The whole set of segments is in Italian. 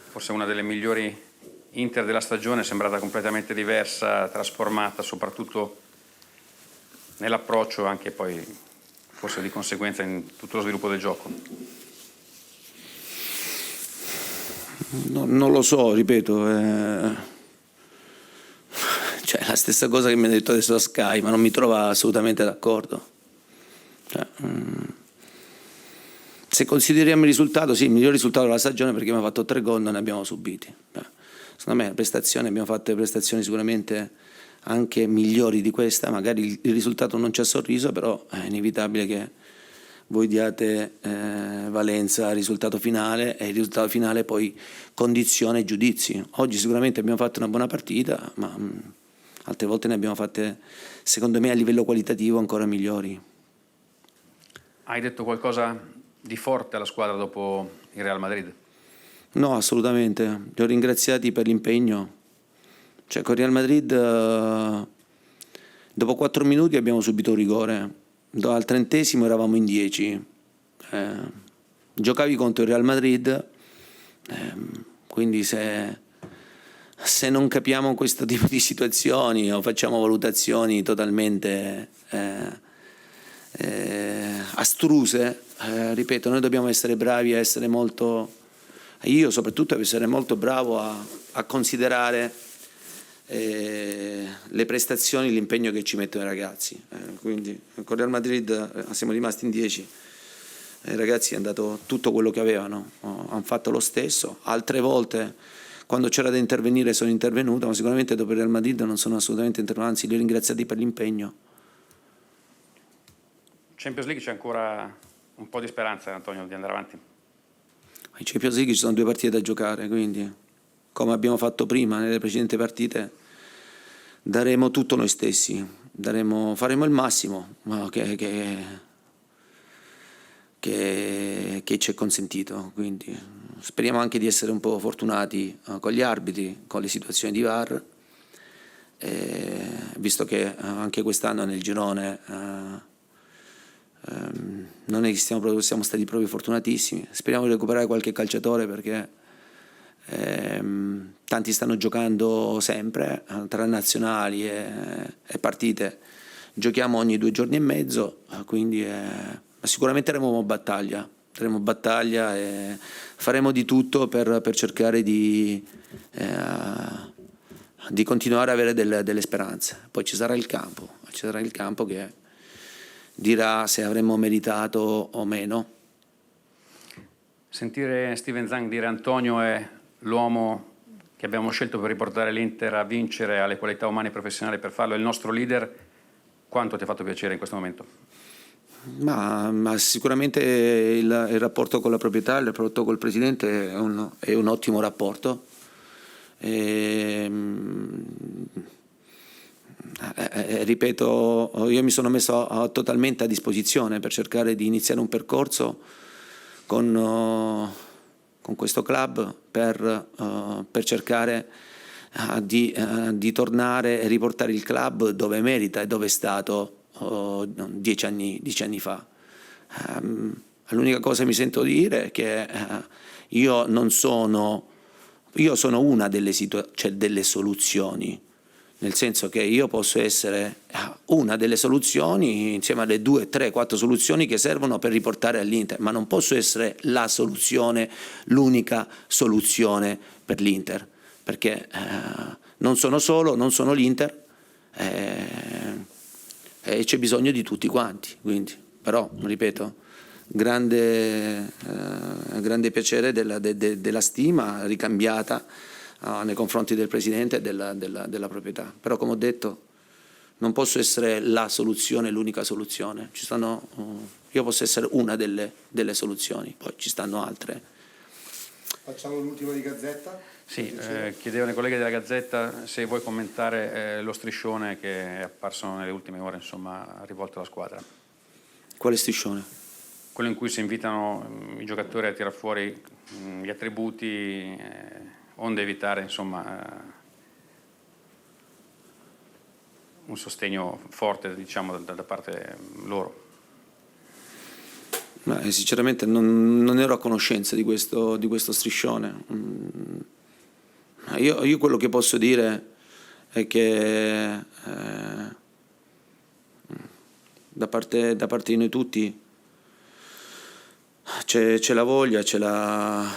forse una delle migliori Inter della stagione, è sembrata completamente diversa, trasformata, soprattutto nell'approccio, anche poi forse di conseguenza in tutto lo sviluppo del gioco. Non lo so, ripeto, cioè la stessa cosa che mi ha detto adesso a Sky, ma non mi trova assolutamente d'accordo. Cioè, se consideriamo il risultato, sì, il miglior risultato della stagione, perché abbiamo fatto 3 gol, non ne abbiamo subiti. Secondo me abbiamo fatto prestazioni sicuramente anche migliori di questa, magari il risultato non ci ha sorriso, però è inevitabile che voi diate valenza al risultato finale, e il risultato finale poi condiziona i giudizi. Oggi sicuramente abbiamo fatto una buona partita, ma altre volte ne abbiamo fatte, secondo me, a livello qualitativo ancora migliori. Hai detto qualcosa di forte alla squadra dopo il Real Madrid? No, assolutamente. Li ho ringraziati per l'impegno. Cioè, con Real Madrid, dopo 4 minuti abbiamo subito un rigore. Al 30° eravamo in 10. Giocavi contro il Real Madrid, quindi se non capiamo questo tipo di situazioni o facciamo valutazioni totalmente astruse, ripeto, noi dobbiamo essere bravi a essere molto, io soprattutto devo essere molto bravo a considerare le prestazioni, l'impegno che ci mettono i ragazzi. Quindi con Real Madrid siamo rimasti in 10. I ragazzi hanno dato tutto quello che avevano, hanno fatto lo stesso. Altre volte, quando c'era da intervenire, sono intervenuto, ma sicuramente dopo il Real Madrid non sono assolutamente intervenuto, anzi li ho ringraziati per l'impegno. Champions League c'è ancora un po' di speranza, Antonio, di andare avanti? In Champions League ci sono 2 partite da giocare, quindi come abbiamo fatto prima nelle precedenti partite daremo tutto noi stessi, faremo il massimo che ci è consentito, quindi speriamo anche di essere un po' fortunati con gli arbitri, con le situazioni di VAR, visto che anche quest'anno nel girone non è che siamo stati proprio fortunatissimi. Speriamo di recuperare qualche calciatore, perché tanti stanno giocando sempre tra nazionali e partite. Giochiamo ogni 2 giorni e mezzo, quindi sicuramente daremo battaglia e faremo di tutto per cercare di continuare ad avere delle speranze. Poi ci sarà il campo che dirà se avremmo meritato o meno. Sentire Steven Zhang dire Antonio è l'uomo che abbiamo scelto per riportare l'Inter a vincere, ha le qualità umane e professionali per farlo, è il nostro leader, quanto ti ha fatto piacere in questo momento? Ma sicuramente il rapporto con la proprietà, il rapporto col presidente è un ottimo rapporto. Ripeto, io mi sono messo totalmente a disposizione per cercare di iniziare un percorso con questo club per cercare di tornare e riportare il club dove merita e dove è stato 10 anni fa. L'unica cosa che mi sento dire è che io sono una delle soluzioni, nel senso che io posso essere una delle soluzioni insieme alle 2, 3, 4 soluzioni che servono per riportare all'Inter, ma non posso essere la soluzione, l'unica soluzione per l'Inter, perché non sono solo, non sono l'Inter, e c'è bisogno di tutti quanti. Quindi, però, ripeto, grande piacere della stima ricambiata nei confronti del presidente e della proprietà. Però, come ho detto, non posso essere la soluzione, l'unica soluzione. Io posso essere una delle soluzioni, poi ci stanno altre. Facciamo l'ultima di Gazzetta. Sì, chiedevano i colleghi della Gazzetta se vuoi commentare lo striscione che è apparso nelle ultime ore, insomma, rivolto alla squadra. Quale striscione? Quello in cui si invitano i giocatori a tirar fuori gli attributi, onde evitare, insomma, un sostegno forte, diciamo, da parte loro. Sinceramente non ero a conoscenza di questo striscione. Io quello che posso dire è che da parte di noi tutti c'è la voglia, c'è la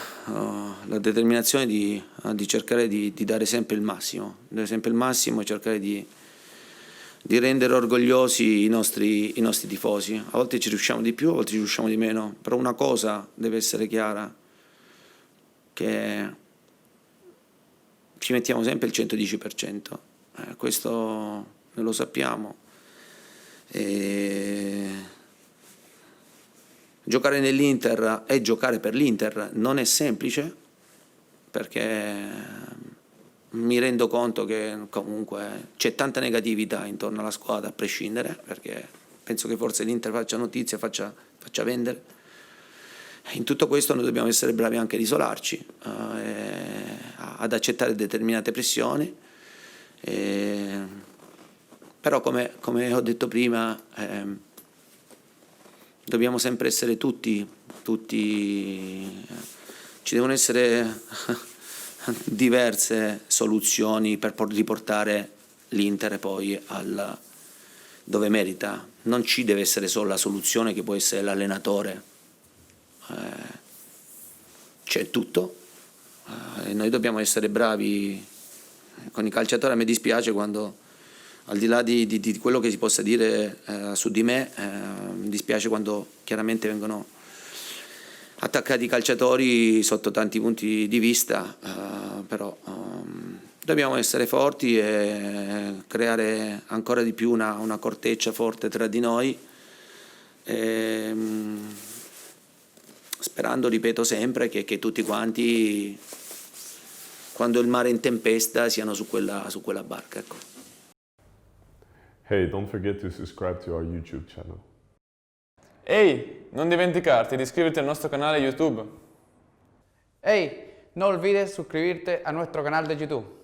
determinazione di cercare di dare sempre il massimo, e cercare di rendere orgogliosi i nostri tifosi. A volte ci riusciamo di più, a volte ci riusciamo di meno, però una cosa deve essere chiara, che ci mettiamo sempre il 110%, questo noi lo sappiamo. Giocare nell'Inter e giocare per l'Inter non è semplice, perché mi rendo conto che comunque c'è tanta negatività intorno alla squadra, a prescindere, perché penso che forse l'Inter faccia notizia, faccia vendere. In tutto questo noi dobbiamo essere bravi anche ad isolarci, ad accettare determinate pressioni, però come ho detto prima, dobbiamo sempre essere tutti, ci devono essere diverse soluzioni per riportare l'Inter poi dove merita. Non ci deve essere solo la soluzione che può essere l'allenatore, c'è tutto, e noi dobbiamo essere bravi con i calciatori. A me dispiace quando, al di là di quello che si possa dire su di me, mi dispiace quando chiaramente vengono attaccati i calciatori sotto tanti punti di vista, però dobbiamo essere forti e creare ancora di più una corteccia forte tra di noi, sperando, ripeto sempre, che tutti quanti, quando il mare è in tempesta, siano su quella barca, ecco. Hey, don't forget to subscribe to our YouTube channel. Ehi, non dimenticarti di iscriverti al nostro canale YouTube. Hey, no olvides suscribirte a nuestro canal de YouTube.